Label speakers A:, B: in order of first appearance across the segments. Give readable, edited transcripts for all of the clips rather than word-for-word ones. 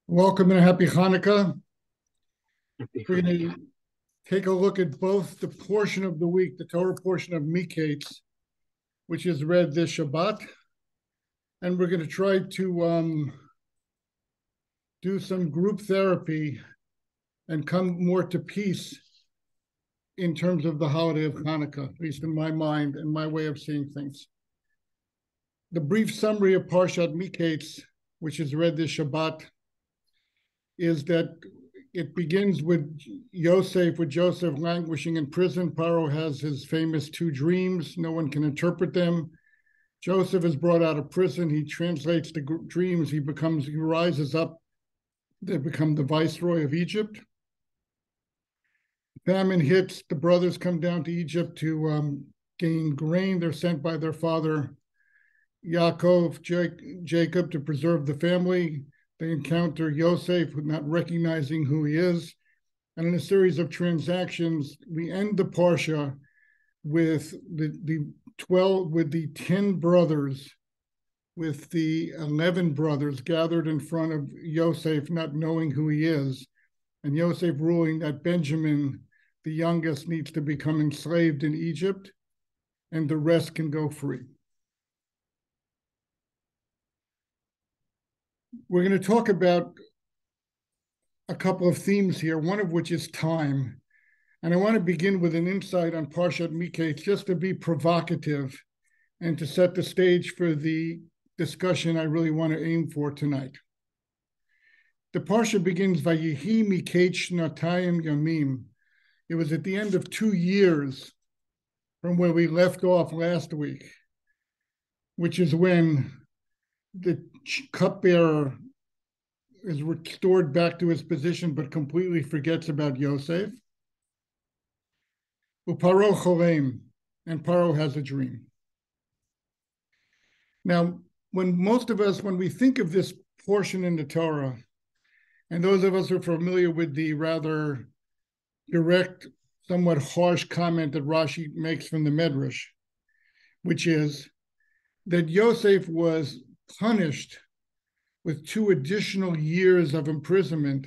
A: Welcome and happy Hanukkah. We're going to take a look at both the portion of the week, the Torah portion of Miketz, which is read this Shabbat, and we're going to try to do some group therapy and come more to peace in terms of the holiday of Hanukkah, at least in my mind and my way of seeing things. The brief summary of Parshat Miketz, which is read this Shabbat, is that it begins with Yosef, with Joseph languishing in prison. Paro has his famous two dreams. No one can interpret them. Joseph is brought out of prison. He translates the dreams. He rises up to become the viceroy of Egypt. Famine hits. The brothers come down to Egypt to gain grain. They're sent by their father, Jacob, to preserve the family. They encounter Yosef, not recognizing who he is. And in a series of transactions, we end the Parsha with the 10 brothers, with the 11 brothers gathered in front of Yosef, not knowing who he is. And Yosef ruling that Benjamin, the youngest, needs to become enslaved in Egypt, and the rest can go free. We're going to talk about a couple of themes here, one of which is time. And I want to begin with an insight on Parshat Miketz, just to be provocative and to set the stage for the discussion I really want to aim for tonight. The Parsha begins, Vayihi Miketz Chanukah Yamim. It was at the end of 2 years from where we left off last week, which is when the cupbearer is restored back to his position, but completely forgets about Yosef. Uparo cholem, and Paro has a dream. Now, when we think of this portion in the Torah, and those of us who are familiar with the rather direct, somewhat harsh comment that Rashi makes from the Medrash, which is that Yosef was punished with 2 additional years of imprisonment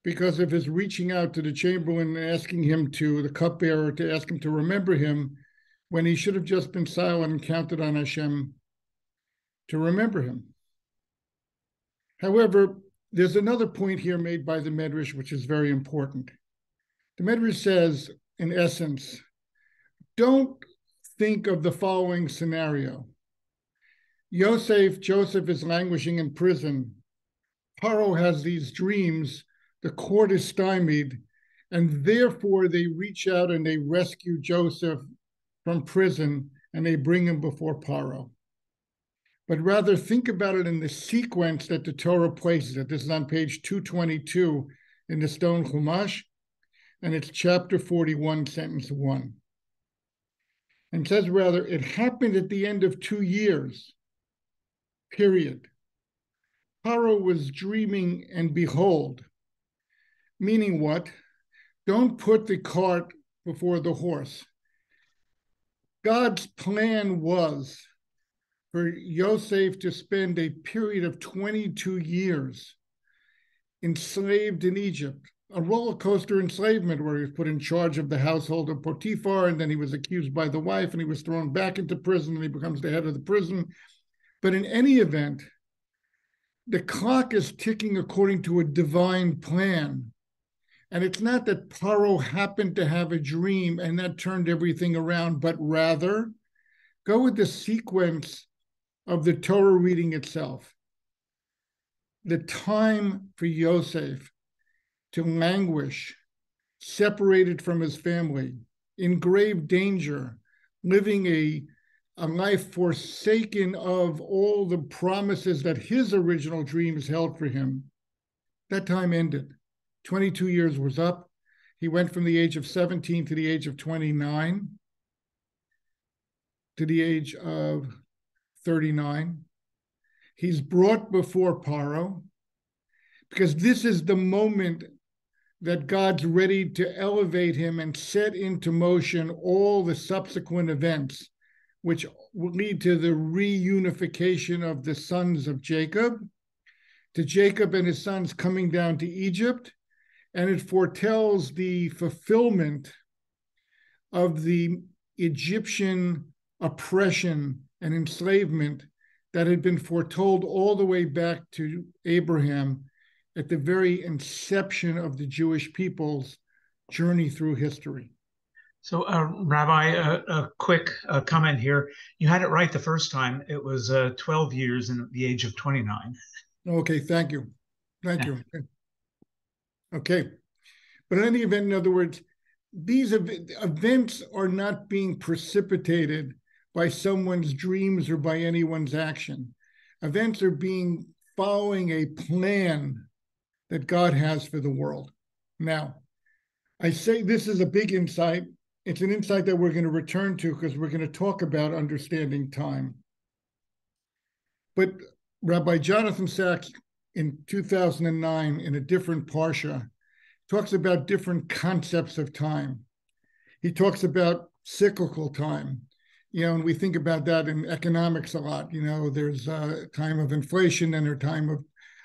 A: because of his reaching out to the chamberlain and asking him the cupbearer, to ask him to remember him when he should have just been silent and counted on Hashem to remember him. However, there's another point here made by the Medrash which is very important. The Medrash says, in essence, don't think of the following scenario. Joseph is languishing in prison. Paro has these dreams. The court is stymied, and therefore they reach out and they rescue Joseph from prison and they bring him before Paro. But rather think about it in the sequence that the Torah places it. This is on page 222 in the Stone Chumash, and it's chapter 41, sentence 1. And says rather, it happened at the end of 2 years. Period. Paro was dreaming, and behold, meaning what? Don't put the cart before the horse. God's plan was for Yosef to spend a period of 22 years enslaved in Egypt, a roller coaster enslavement where he was put in charge of the household of Potiphar, and then he was accused by the wife, and he was thrown back into prison, and he becomes the head of the prison. But in any event, the clock is ticking according to a divine plan. And it's not that Paro happened to have a dream and that turned everything around, but rather go with the sequence of the Torah reading itself. The time for Yosef to languish, separated from his family, in grave danger, living a life forsaken of all the promises that his original dreams held for him. That time ended. 22 years was up. He went from the age of 17 to the age of 29, to the age of 39. He's brought before Paro because this is the moment that God's ready to elevate him and set into motion all the subsequent events which will lead to the reunification of the sons of Jacob to Jacob and his sons coming down to Egypt, and it foretells the fulfillment of the Egyptian oppression and enslavement that had been foretold all the way back to Abraham at the very inception of the Jewish people's journey through history.
B: So, Rabbi, a quick comment here. You had it right the first time. It was 12 years and the age of 29.
A: Okay, thank you. Thank you. Okay. But in any event, in other words, these events are not being precipitated by someone's dreams or by anyone's action. Events are being following a plan that God has for the world. Now, I say this is a big insight. It's an insight that we're going to return to because we're going to talk about understanding time. But Rabbi Jonathan Sacks in 2009 in a different parsha talks about different concepts of time. He talks about cyclical time, and we think about that in economics a lot. There's a time of inflation and a time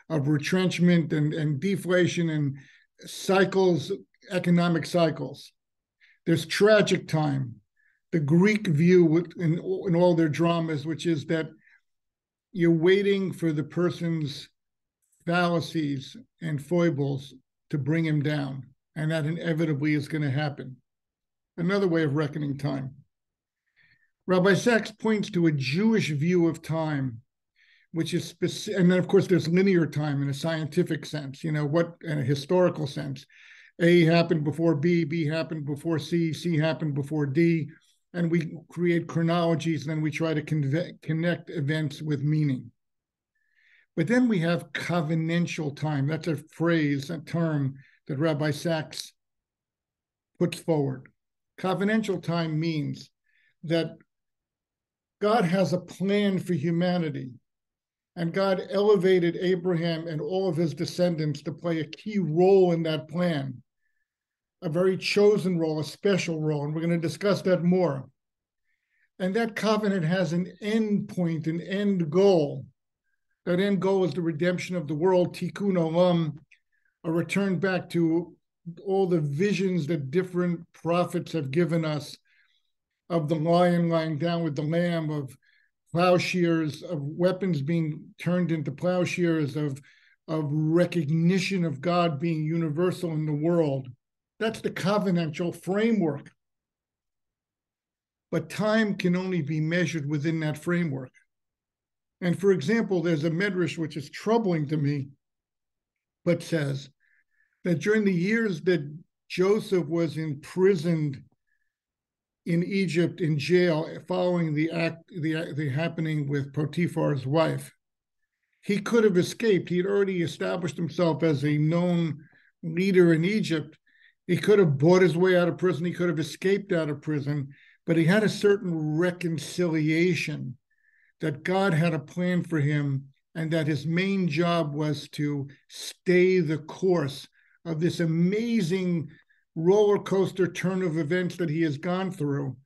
A: of retrenchment and deflation and cycles, economic cycles. There's tragic time, the Greek view in all their dramas, which is that you're waiting for the person's fallacies and foibles to bring him down, and that inevitably is going to happen. Another way of reckoning time. Rabbi Sacks points to a Jewish view of time, which is specific, and then of course there's linear time in a scientific sense, in a historical sense. A happened before B, B happened before C, C happened before D, and we create chronologies, and then we try to connect events with meaning. But then we have covenantal time. That's a phrase, a term that Rabbi Sacks puts forward. Covenantal time means that God has a plan for humanity, and God elevated Abraham and all of his descendants to play a key role in that plan, a very chosen role, a special role, and we're going to discuss that more. And that covenant has an end point, an end goal. That end goal is the redemption of the world, tikkun olam, a return back to all the visions that different prophets have given us of the lion lying down with the lamb, of plowshares, of weapons being turned into plowshares, of recognition of God being universal in the world. That's the covenantal framework. But time can only be measured within that framework. And for example, there's a medrash which is troubling to me, but says that during the years that Joseph was imprisoned in Egypt in jail following the happening with Potiphar's wife, he could have escaped. He had already established himself as a known leader in Egypt. He could have bought his way out of prison. He could have escaped out of prison, but he had a certain reconciliation that God had a plan for him and that his main job was to stay the course of this amazing roller coaster turn of events that he has gone through.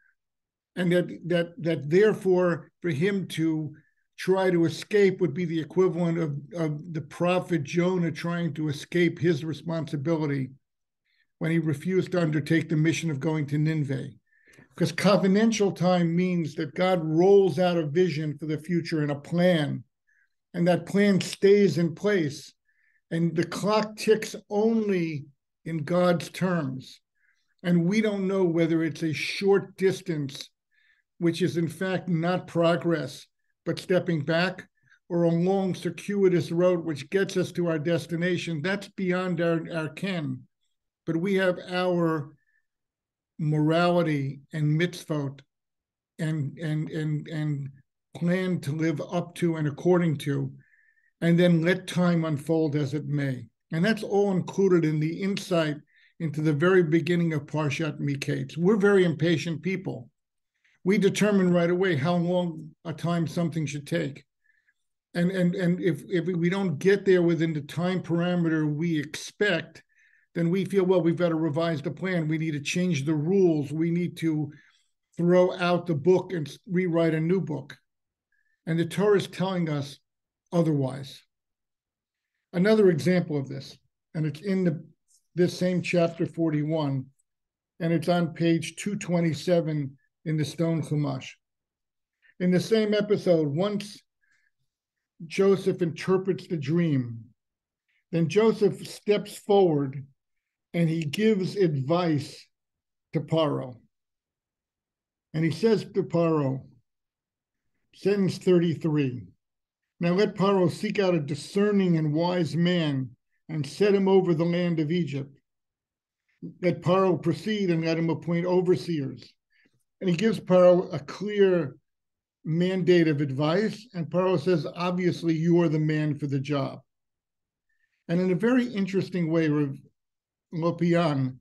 A: And that therefore for him to try to escape would be the equivalent of the prophet Jonah trying to escape his responsibility when he refused to undertake the mission of going to Nineveh. Because covenantal time means that God rolls out a vision for the future and a plan, and that plan stays in place, and the clock ticks only in God's terms. And we don't know whether it's a short distance, which is in fact not progress, but stepping back, or a long circuitous road which gets us to our destination. That's beyond our ken. But we have our morality and mitzvot and plan to live up to and according to, and then let time unfold as it may. And that's all included in the insight into the very beginning of Parshat Miketz. We're very impatient people. We determine right away how long a time something should take. And if we don't get there within the time parameter we expect, then we feel, well, we've got to revise the plan. We need to change the rules. We need to throw out the book and rewrite a new book. And the Torah is telling us otherwise. Another example of this, and it's in this same chapter 41, and it's on page 227 in the Stone Chumash. In the same episode, once Joseph interprets the dream, then Joseph steps forward and he gives advice to Paro. And he says to Paro, sentence 33, now let Paro seek out a discerning and wise man and set him over the land of Egypt. Let Paro proceed and let him appoint overseers. And he gives Paro a clear mandate of advice. And Paro says, obviously, you are the man for the job. And in a very interesting way, Rav Lopian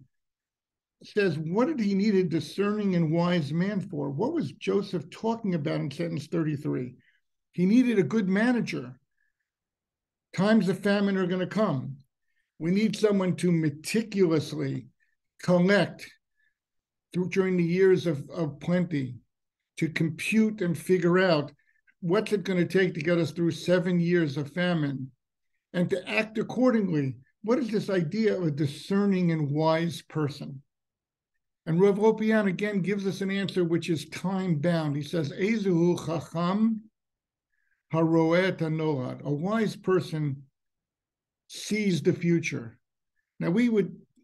A: says, what did he need a discerning and wise man for? What was Joseph talking about in sentence 33? He needed a good manager. Times of famine are going to come. We need someone to meticulously collect during the years of plenty, to compute and figure out what's it going to take to get us through 7 years of famine, and to act accordingly. What is this idea of a discerning and wise person? And Rav Lopian again gives us an answer which is time-bound. He says, Ezuhu chacham haroet hanolad. A wise person sees the future. Now, we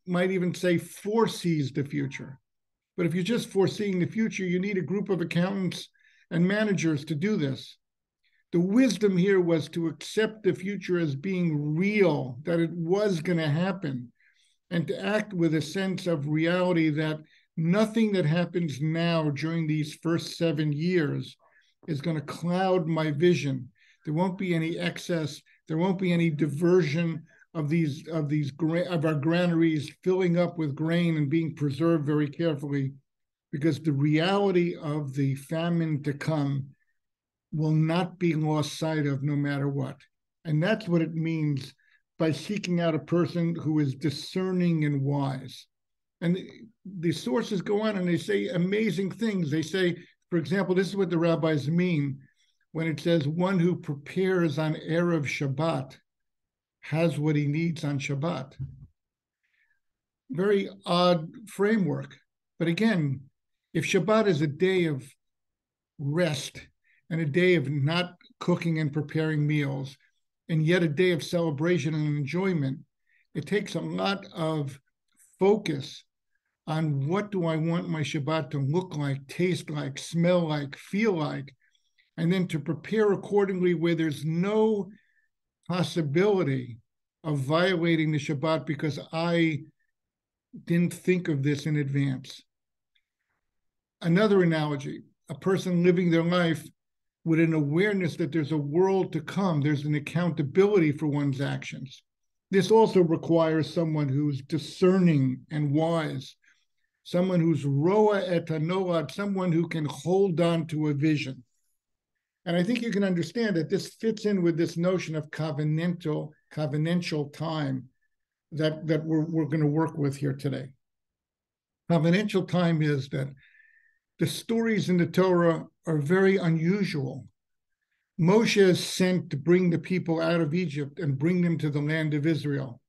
A: might even say foresees the future. But if you're just foreseeing the future, you need a group of accountants and managers to do this. The wisdom here was to accept the future as being real, that it was going to happen, and to act with a sense of reality that nothing that happens now during these first 7 years is going to cloud my vision. There won't be any excess. There won't be any diversion of our granaries filling up with grain and being preserved very carefully, because the reality of the famine to come will not be lost sight of no matter what. And that's what it means by seeking out a person who is discerning and wise. And the sources go on and they say amazing things. They say, for example, this is what the rabbis mean when it says one who prepares on Erev Shabbat has what he needs on Shabbat. Very odd framework. But again, if Shabbat is a day of rest and a day of not cooking and preparing meals, and yet a day of celebration and enjoyment, it takes a lot of focus on what do I want my Shabbat to look like, taste like, smell like, feel like, and then to prepare accordingly where there's no possibility of violating the Shabbat because I didn't think of this in advance. Another analogy, a person living their life with an awareness that there's a world to come, there's an accountability for one's actions. This also requires someone who's discerning and wise, someone who's roa et hanolad, someone who can hold on to a vision. And I think you can understand that this fits in with this notion of covenantal time that we're going to work with here today. Covenantal time is that the stories in the Torah are very unusual. Moshe is sent to bring the people out of Egypt and bring them to the land of Israel.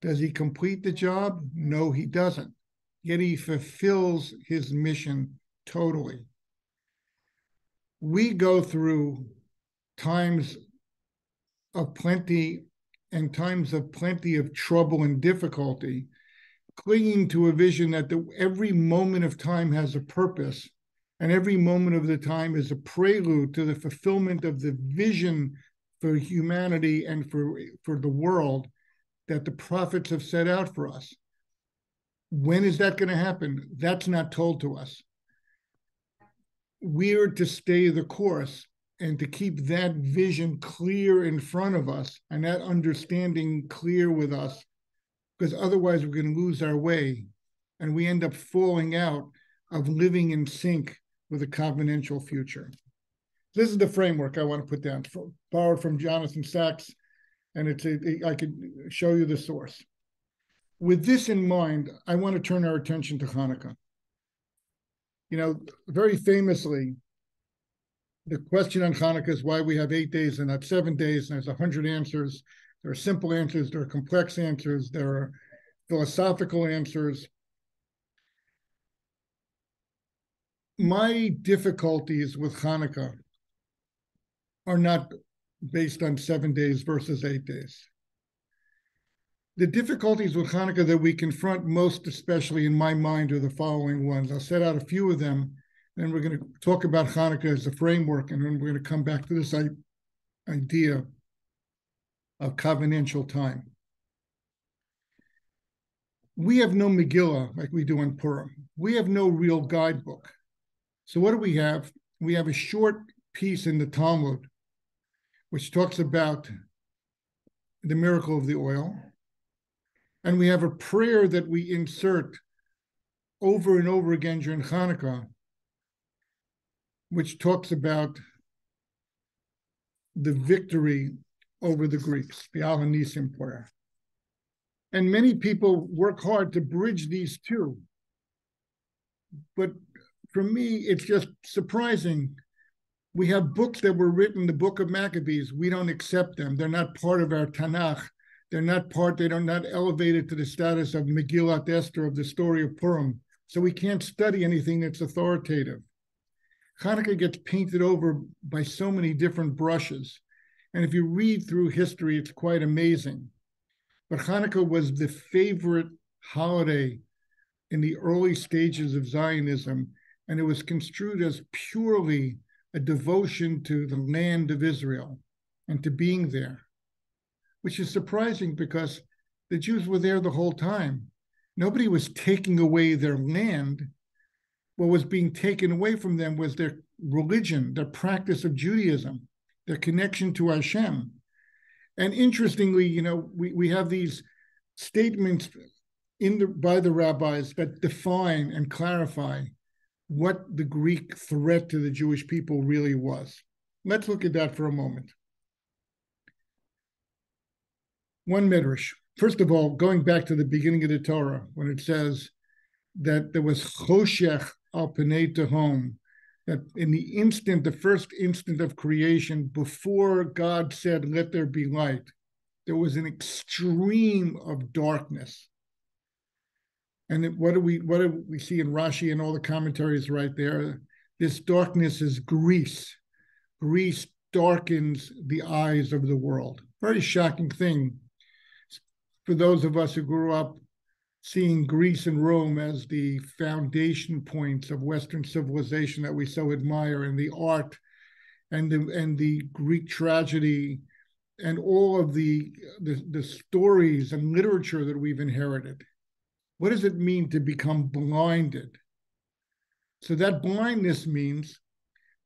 A: Does he complete the job? No, he doesn't. Yet he fulfills his mission totally. We go through times of plenty and times of plenty of trouble and difficulty, clinging to a vision that every moment of time has a purpose, and every moment of the time is a prelude to the fulfillment of the vision for humanity and for the world that the prophets have set out for us. When is that going to happen? That's not told to us. We're to stay the course and to keep that vision clear in front of us and that understanding clear with us, because otherwise we're going to lose our way and we end up falling out of living in sync with a covenantal future. This is the framework I want to put down, borrowed from Jonathan Sachs, and I could show you the source. With this in mind, I want to turn our attention to Hanukkah. You know, very famously, the question on Hanukkah is why we have 8 days and not 7 days, and there's 100 answers. There are simple answers, there are complex answers, there are philosophical answers. My difficulties with Hanukkah are not based on 7 days versus 8 days. The difficulties with Hanukkah that we confront most, especially in my mind, are the following ones. I'll set out a few of them, and we're going to talk about Hanukkah as a framework, and then we're going to come back to this idea of covenantal time. We have no Megillah like we do in Purim. We have no real guidebook. So what do we have? We have a short piece in the Talmud, which talks about the miracle of the oil. And we have a prayer that we insert over and over again during Hanukkah, which talks about the victory over the Greeks, the Al Hanisim prayer. And many people work hard to bridge these two. But for me, it's just surprising. We have books that were written, the book of Maccabees. We don't accept them. They're not part of our Tanakh. They're not elevated to the status of Megillat Esther, of the story of Purim. So we can't study anything that's authoritative. Hanukkah gets painted over by so many different brushes. And if you read through history, it's quite amazing. But Hanukkah was the favorite holiday in the early stages of Zionism, and it was construed as purely a devotion to the land of Israel and to being there, which is surprising because the Jews were there the whole time. Nobody was taking away their land. What was being taken away from them was their religion, their practice of Judaism, their connection to Hashem. And interestingly, we have these statements by the rabbis that define and clarify what the Greek threat to the Jewish people really was. Let's look at that for a moment. One midrash. First of all, going back to the beginning of the Torah, when it says that there was choshech al pnei tehom, that in the first instant of creation, before God said, "Let there be light," there was an extreme of darkness. And what do we see in Rashi and all the commentaries right there? This darkness is grease. Grease darkens the eyes of the world. Very shocking thing for those of us who grew up seeing Greece and Rome as the foundation points of Western civilization that we so admire, and the art and the Greek tragedy and all of the stories and literature that we've inherited. What does it mean to become blinded? So that blindness means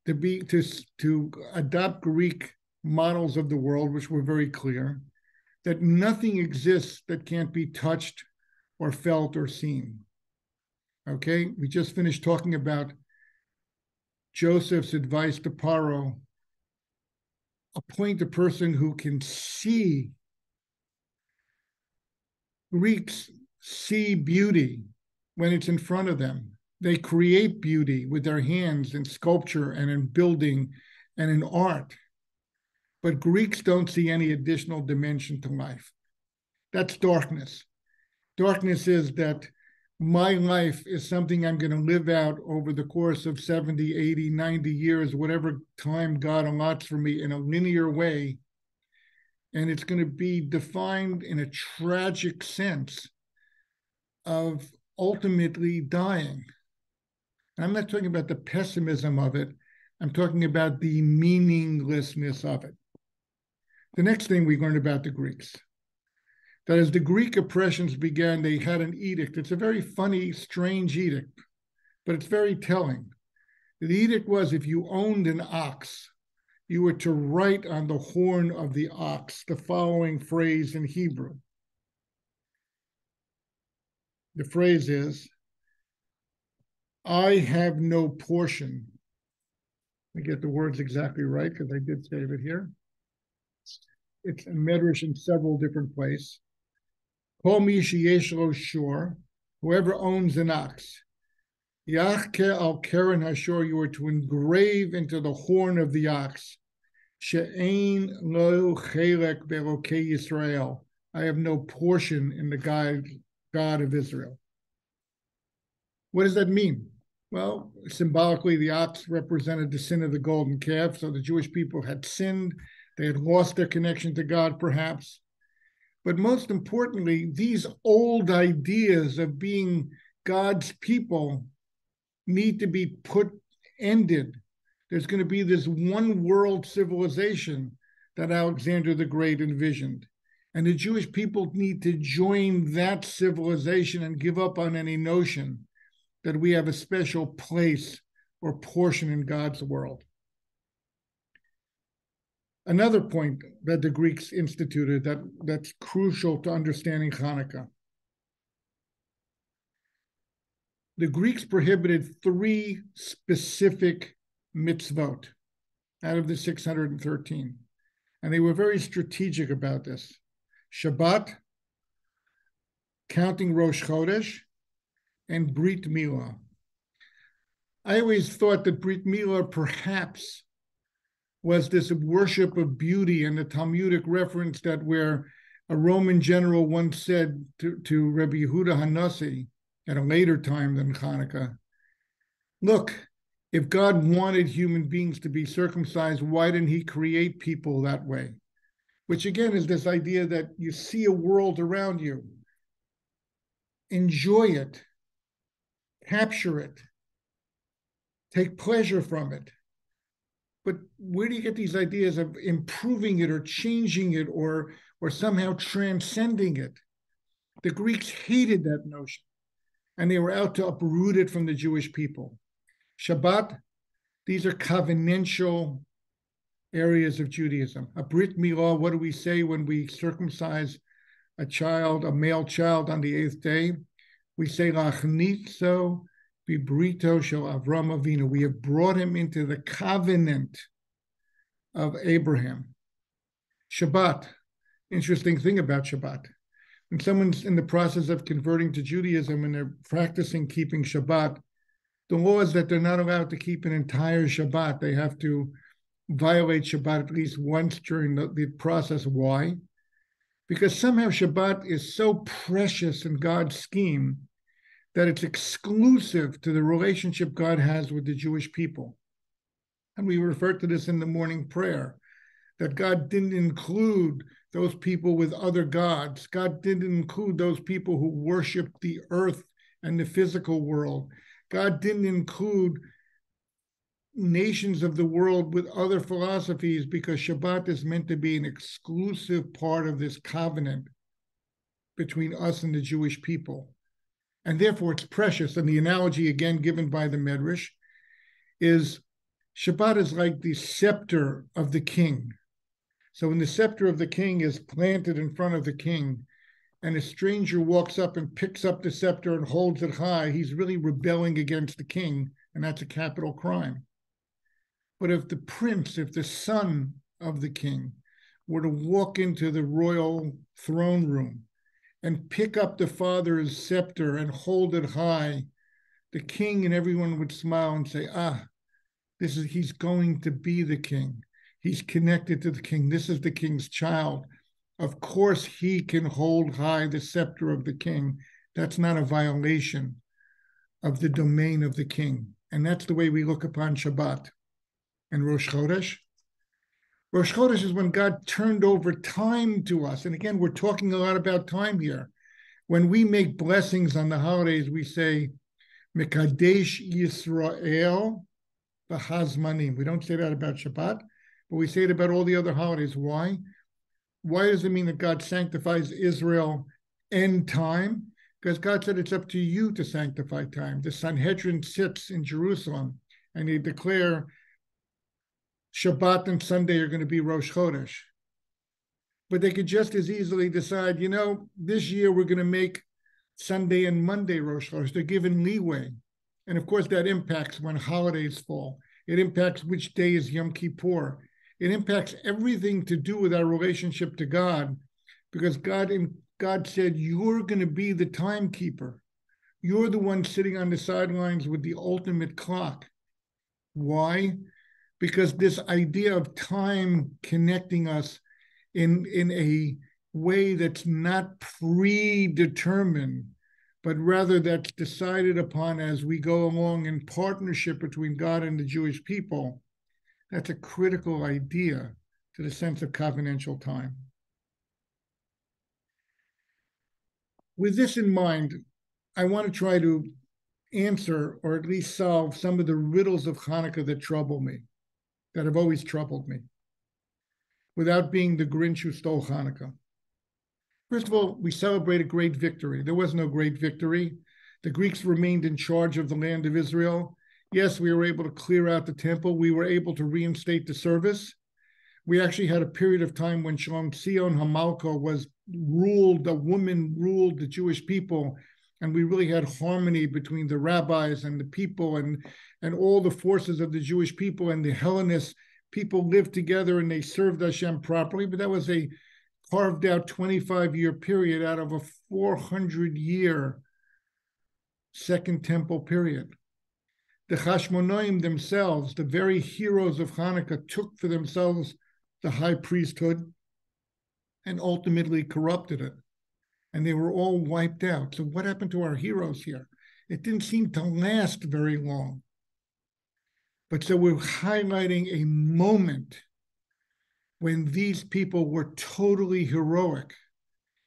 A: to adopt Greek models of the world, which were very clear, that nothing exists that can't be touched or felt or seen. Okay, we just finished talking about Joseph's advice to Paro: appoint a person who can see. Greeks see beauty when it's in front of them. They create beauty with their hands in sculpture and in building and in art. But Greeks don't see any additional dimension to life. That's darkness. Darkness is that my life is something I'm going to live out over the course of 70, 80, 90 years, whatever time God allots for me, in a linear way. And it's going to be defined in a tragic sense of ultimately dying. And I'm not talking about the pessimism of it. I'm talking about the meaninglessness of it. The next thing we learned about the Greeks, that as the Greek oppressions began, they had an edict. It's a very funny, strange edict, but it's very telling. The edict was, if you owned an ox, you were to write on the horn of the ox the following phrase in Hebrew. The phrase is, "I have no portion." Let me get the words exactly right, because I did save it here. It's a medrash in several different places. Kol mi sheyesh lo shor, whoever owns an ox. Yachke al keren hashor, you are to engrave into the horn of the ox, She'ein lo chelek be'elokei Yisrael. I have no portion in the God of Israel. What does that mean? Well, symbolically, the ox represented the sin of the golden calf. So the Jewish people had sinned. They had lost their connection to God, perhaps. But most importantly, these old ideas of being God's people need to be ended. There's going to be this one world civilization that Alexander the Great envisioned. And the Jewish people need to join that civilization and give up on any notion that we have a special place or portion in God's world. Another point that the Greeks instituted that's crucial to understanding Hanukkah. The Greeks prohibited 3 specific mitzvot out of the 613. And they were very strategic about this. Shabbat, counting Rosh Chodesh, and Brit Milah. I always thought that Brit Milah perhaps was this worship of beauty, and the Talmudic reference that where a Roman general once said to Rabbi Yehuda Hanassi at a later time than Hanukkah, look, if God wanted human beings to be circumcised, why didn't he create people that way? Which again is this idea that you see a world around you, enjoy it, capture it, take pleasure from it. But where do you get these ideas of improving it or changing it or somehow transcending it? The Greeks hated that notion, and they were out to uproot it from the Jewish people. Shabbat, these are covenantal areas of Judaism. A Brit Milah, what do we say when we circumcise a child, a male child on the 8th day? We say, Lachnitzo Bibrito shel Avram Avinu. We have brought him into the covenant of Abraham. Shabbat, interesting thing about Shabbat. When someone's in the process of converting to Judaism and they're practicing keeping Shabbat, the law is that they're not allowed to keep an entire Shabbat. They have to violate Shabbat at least once during the process. Why? Because somehow Shabbat is so precious in God's scheme that it's exclusive to the relationship God has with the Jewish people. And we refer to this in the morning prayer, that God didn't include those people with other gods. God didn't include those people who worship the earth and the physical world. God didn't include nations of the world with other philosophies, because Shabbat is meant to be an exclusive part of this covenant between us and the Jewish people. And therefore it's precious. And the analogy again given by the Medrash is Shabbat is like the scepter of the king. So when the scepter of the king is planted in front of the king, and a stranger walks up and picks up the scepter and holds it high, he's really rebelling against the king, and that's a capital crime. But if the son of the king were to walk into the royal throne room and pick up the father's scepter and hold it high, the king and everyone would smile and say, he's going to be the king. He's connected to the king. This is the king's child. Of course, he can hold high the scepter of the king. That's not a violation of the domain of the king. And that's the way we look upon Shabbat. And Rosh Chodesh? Rosh Chodesh is when God turned over time to us. And again, we're talking a lot about time here. When we make blessings on the holidays, we say, Mekadesh Yisrael b'hazmanim. We don't say that about Shabbat, but we say it about all the other holidays. Why? Why does it mean that God sanctifies Israel and time? Because God said it's up to you to sanctify time. The Sanhedrin sits in Jerusalem and they declare Shabbat and Sunday are going to be Rosh Chodesh. But they could just as easily decide, this year we're going to make Sunday and Monday Rosh Chodesh. They're given leeway. And of course, that impacts when holidays fall. It impacts which day is Yom Kippur. It impacts everything to do with our relationship to God, because God said, you're going to be the timekeeper. You're the one sitting on the sidelines with the ultimate clock. Why? because this idea of time connecting us in a way that's not predetermined, but rather that's decided upon as we go along in partnership between God and the Jewish people, that's a critical idea to the sense of covenantal time. With this in mind, I want to try to answer or at least solve some of the riddles of Hanukkah that trouble me, that have always troubled me, without being the Grinch who stole Hanukkah. First of all, we celebrate a great victory. There was no great victory. The Greeks remained in charge of the land of Israel. Yes, we were able to clear out the temple. We were able to reinstate the service. We actually had a period of time when Shalom Tzion Hamalka was ruled, a woman ruled the Jewish people, and we really had harmony between the rabbis and the people and all the forces of the Jewish people and the Hellenists. People lived together and they served Hashem properly, but that was a carved out 25-year period out of a 400-year Second Temple period. The Hashmonaim themselves, the very heroes of Hanukkah, took for themselves the high priesthood and ultimately corrupted it. And they were all wiped out. So what happened to our heroes here? It didn't seem to last very long. But so we're highlighting a moment when these people were totally heroic.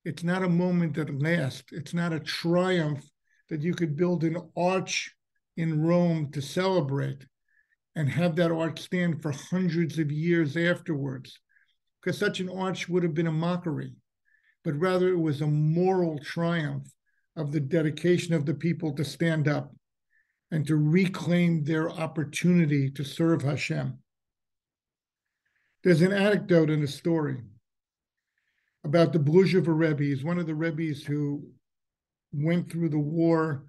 A: It's not a moment that lasts. It's not a triumph that you could build an arch in Rome to celebrate and have that arch stand for hundreds of years afterwards, because such an arch would have been a mockery, but rather it was a moral triumph of the dedication of the people to stand up and to reclaim their opportunity to serve Hashem. There's an anecdote in a story about the Bluzhever Rebbe. He's one of the Rebbes who went through the war.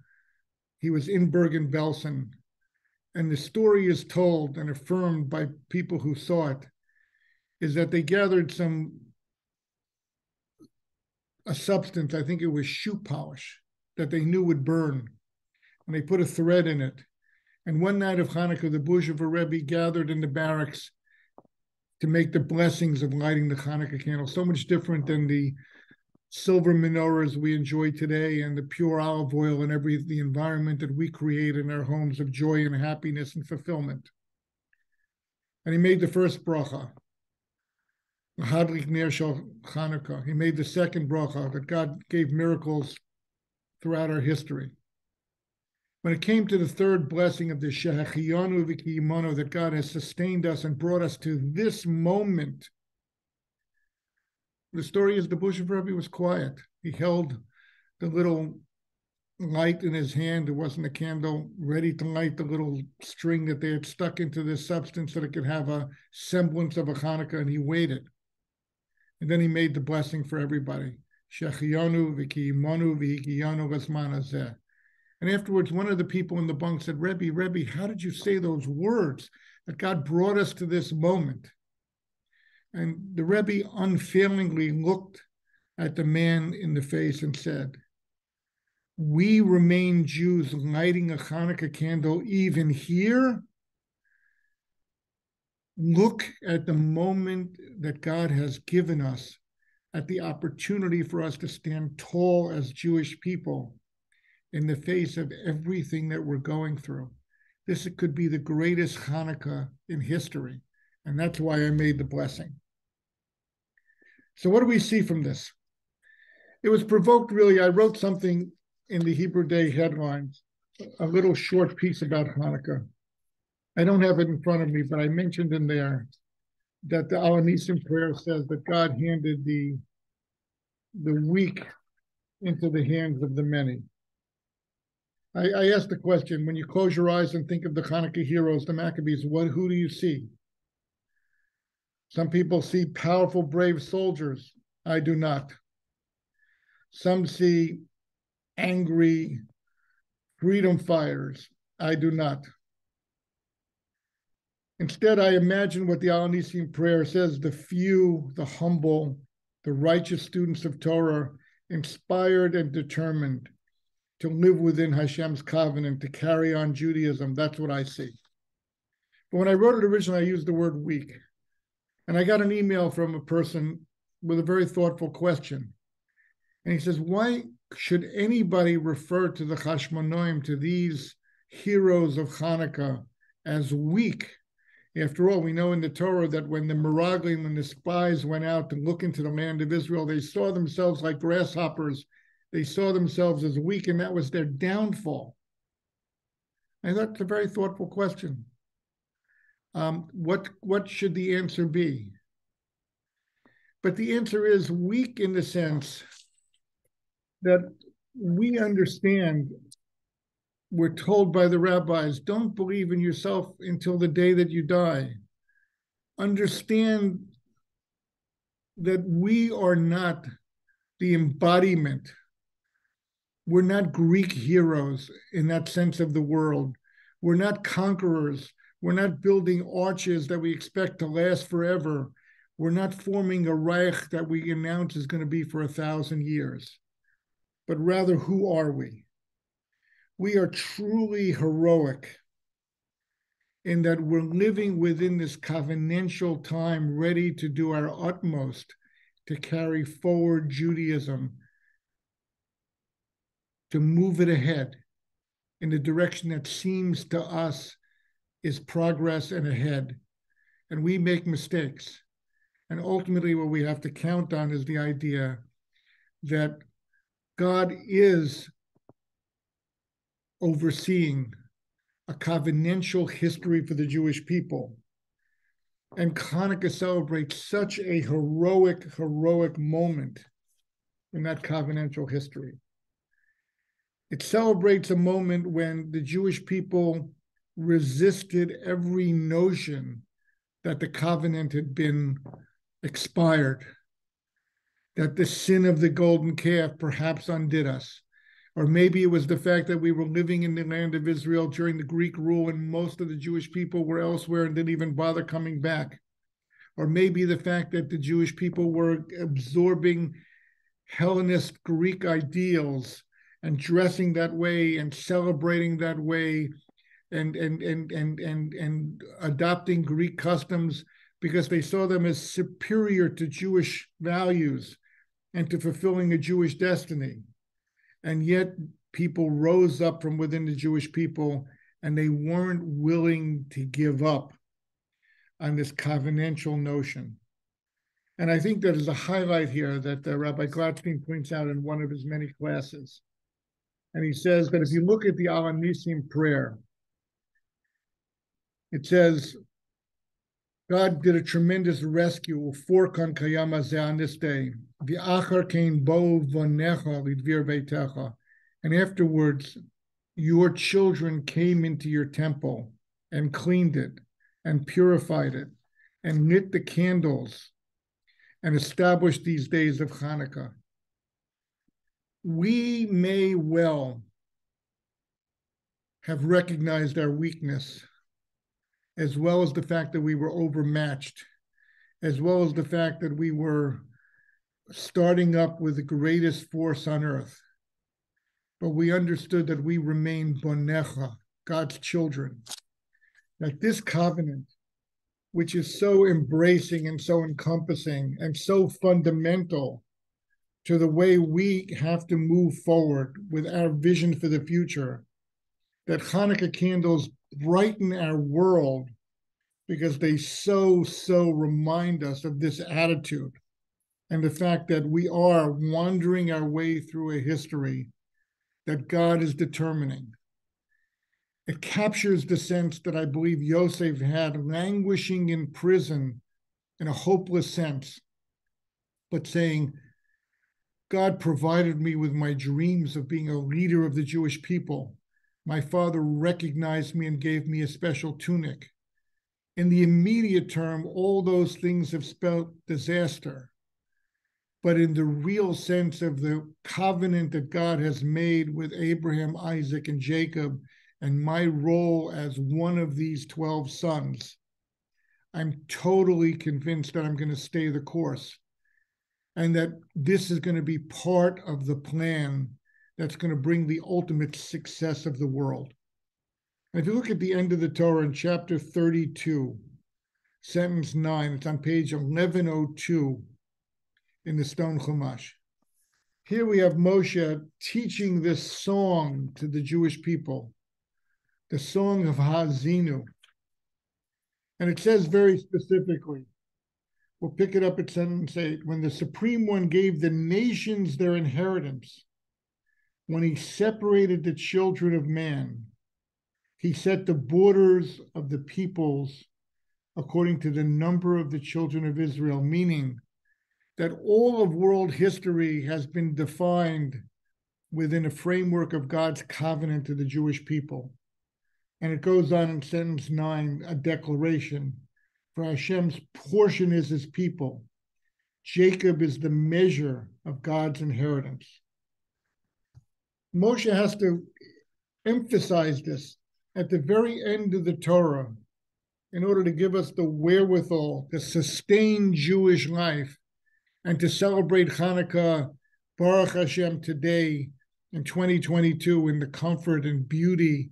A: He was in Bergen-Belsen. And the story is told and affirmed by people who saw it, is that they gathered a substance, I think it was shoe polish, that they knew would burn. And they put a thread in it. And one night of Hanukkah, the Bluzhever Rebbe gathered in the barracks to make the blessings of lighting the Hanukkah candle, so much different than the silver menorahs we enjoy today and the pure olive oil and the environment that we create in our homes of joy and happiness and fulfillment. And he made the first bracha, Hadlik Ner Shel Chanukah. He made the second bracha, that God gave miracles throughout our history. When it came to the third blessing of the Shehachiyanu V'Kiyimanu, that God has sustained us and brought us to this moment, the story is the Bluzhever Rebbe was quiet. He held the little light in his hand. It wasn't a candle, ready to light the little string that they had stuck into this substance so that it could have a semblance of a Hanukkah, and he waited. And then he made the blessing for everybody. Shehachiyanu V'Kiyimanu V'Hikiyanu L'Zman Hazeh. And afterwards, one of the people in the bunk said, Rebbe, how did you say those words that God brought us to this moment? And the Rebbe unfailingly looked at the man in the face and said, we remain Jews lighting a Hanukkah candle even here. Look at the moment that God has given us, at the opportunity for us to stand tall as Jewish people in the face of everything that we're going through. This could be the greatest Hanukkah in history. And that's why I made the blessing. So what do we see from this? It was provoked, really. I wrote something in the Hebrew Day headlines, a little short piece about Hanukkah. I don't have it in front of me, but I mentioned in there that the Al Nisim prayer says that God handed the weak into the hands of the many. I asked the question, when you close your eyes and think of the Hanukkah heroes, the Maccabees, who do you see? Some people see powerful, brave soldiers. I do not. Some see angry freedom fighters. I do not. Instead, I imagine what the Al Nisim prayer says, the few, the humble, the righteous students of Torah, inspired and determined to live within Hashem's covenant, to carry on Judaism. That's what I see. But when I wrote it originally, I used the word week. And I got an email from a person with a very thoughtful question. And he says, why should anybody refer to the Hashmonaim, to these heroes of Hanukkah, as weak? After all, we know in the Torah that when the Meraglim and the spies went out to look into the land of Israel, they saw themselves like grasshoppers. They saw themselves as weak, and that was their downfall. And that's a very thoughtful question. What should the answer be? But the answer is weak in the sense that we understand, we're told by the rabbis, don't believe in yourself until the day that you die. Understand that we are not the embodiment. We're not Greek heroes in that sense of the world. We're not conquerors. We're not building arches that we expect to last forever. We're not forming a Reich that we announce is going to be for 1,000 years. But rather, who are we? We are truly heroic in that we're living within this covenantal time, ready to do our utmost to carry forward Judaism, to move it ahead in the direction that seems to us is progress and ahead. And we make mistakes. And ultimately, what we have to count on is the idea that God is overseeing a covenantal history for the Jewish people. And Hanukkah celebrates such a heroic moment in that covenantal history. It celebrates a moment when the Jewish people resisted every notion that the covenant had been expired, that the sin of the golden calf perhaps undid us. Or maybe it was the fact that we were living in the land of Israel during the Greek rule and most of the Jewish people were elsewhere and didn't even bother coming back. Or maybe the fact that the Jewish people were absorbing Hellenist Greek ideals and dressing that way and celebrating that way and adopting Greek customs because they saw them as superior to Jewish values and to fulfilling a Jewish destiny. And yet people rose up from within the Jewish people and they weren't willing to give up on this covenantal notion. And I think that is a highlight here that Rabbi Gladstein points out in one of his many classes. And he says that if you look at the Al Nisim prayer, it says, God did a tremendous rescue for Kan Kayam Hazeh on this day. V'achar kein bo vonecha lidvir beitecha. And afterwards, your children came into your temple and cleaned it and purified it and lit the candles and established these days of Hanukkah. We may well have recognized our weakness, as well as the fact that we were overmatched, as well as the fact that we were starting up with the greatest force on earth. But we understood that we remain bonecha, God's children, that this covenant, which is so embracing and so encompassing and so fundamental to the way we have to move forward with our vision for the future, that Hanukkah candles brighten our world because they so remind us of this attitude and the fact that we are wandering our way through a history that God is determining. It captures the sense that I believe Yosef had, languishing in prison in a hopeless sense, but saying, God provided me with my dreams of being a leader of the Jewish people. My father recognized me and gave me a special tunic. In the immediate term, all those things have spelled disaster. But in the real sense of the covenant that God has made with Abraham, Isaac, and Jacob, and my role as one of these 12 sons, I'm totally convinced that I'm going to stay the course and that this is going to be part of the plan that's going to bring the ultimate success of the world. And if you look at the end of the Torah in chapter 32, sentence 9, it's on page 1102 in the Stone Chumash. Here we have Moshe teaching this song to the Jewish people, the song of Ha'azinu. And it says very specifically, we'll pick it up at sentence 8, when the Supreme One gave the nations their inheritance, when he separated the children of man, he set the borders of the peoples according to the number of the children of Israel, meaning that all of world history has been defined within a framework of God's covenant to the Jewish people. And it goes on in sentence 9, a declaration. For Hashem's portion is his people. Jacob is the measure of God's inheritance. Moshe has to emphasize this at the very end of the Torah in order to give us the wherewithal to sustain Jewish life and to celebrate Chanukah, Baruch Hashem, today in 2022 in the comfort and beauty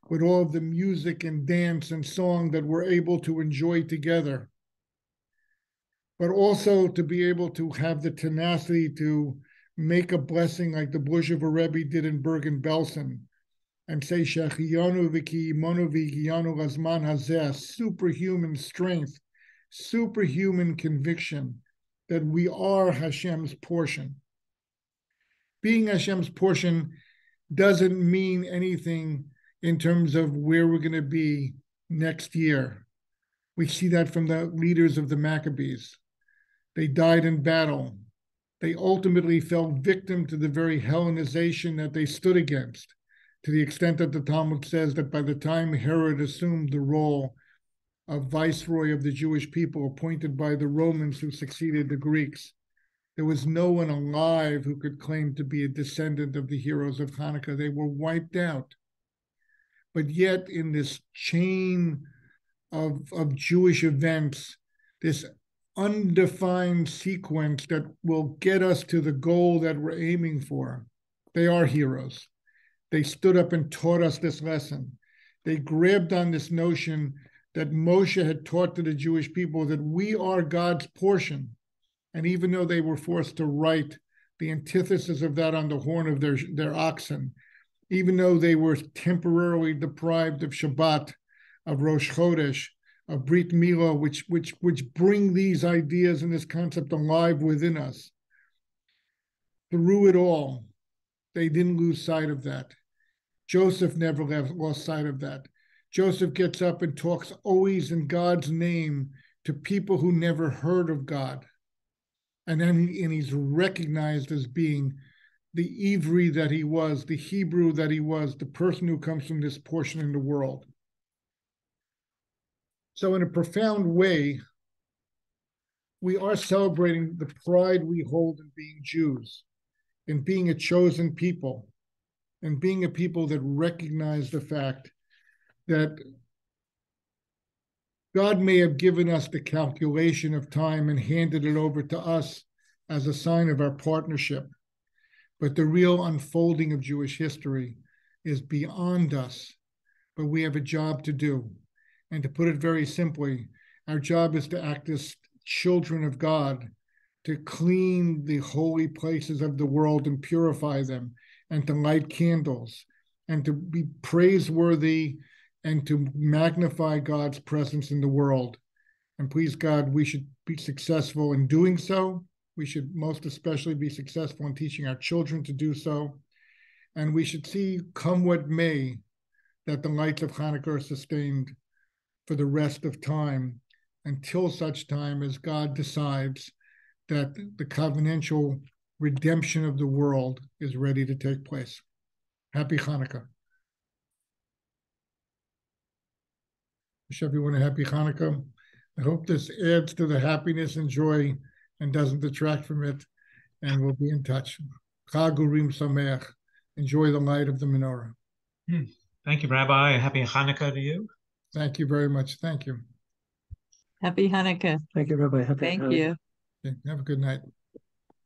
A: with all of the music and dance and song that we're able to enjoy together. But also to be able to have the tenacity to make a blessing like the Blushever Rebbe did in Bergen-Belsen and say, Shechiyanu v'kiyimonu v'yanu lazman hazeh, superhuman strength, superhuman conviction that we are Hashem's portion. Being Hashem's portion doesn't mean anything in terms of where we're going to be next year. We see that from the leaders of the Maccabees. They died in battle. They ultimately fell victim to the very Hellenization that they stood against, to the extent that the Talmud says that by the time Herod assumed the role of viceroy of the Jewish people appointed by the Romans who succeeded the Greeks, there was no one alive who could claim to be a descendant of the heroes of Hanukkah. They were wiped out. But yet in this chain of Jewish events, this undefined sequence that will get us to the goal that we're aiming for, they are heroes. They stood up and taught us this lesson. They grabbed on this notion that Moshe had taught to the Jewish people that we are God's portion. And even though they were forced to write the antithesis of that on the horn of their oxen, even though they were temporarily deprived of Shabbat, of Rosh Chodesh, of Brit Milah, which bring these ideas and this concept alive within us, through it all, they didn't lose sight of that. Joseph never lost sight of that. Joseph gets up and talks always in God's name to people who never heard of God. And then he's recognized as being the Ivri that he was, the Hebrew that he was, the person who comes from this portion in the world. So in a profound way, we are celebrating the pride we hold in being Jews, in being a chosen people, and being a people that recognize the fact that God may have given us the calculation of time and handed it over to us as a sign of our partnership. But the real unfolding of Jewish history is beyond us. But we have a job to do. And to put it very simply, our job is to act as children of God, to clean the holy places of the world and purify them, and to light candles, and to be praiseworthy and to magnify God's presence in the world. And please God, we should be successful in doing so. We should most especially be successful in teaching our children to do so. And we should see, come what may, that the lights of Hanukkah are sustained for the rest of time, until such time as God decides that the covenantal redemption of the world is ready to take place. Happy Hanukkah. Wish everyone a happy Hanukkah. I hope this adds to the happiness and joy and doesn't detract from it. And we'll be in touch. Chag Urim Sameach. Enjoy the light of the menorah.
B: Thank you, Rabbi. Happy Hanukkah to you.
A: Thank you very much. Thank you.
C: Happy Hanukkah.
D: Thank you, Rabbi.
C: Thank you.
A: Okay, have a good night.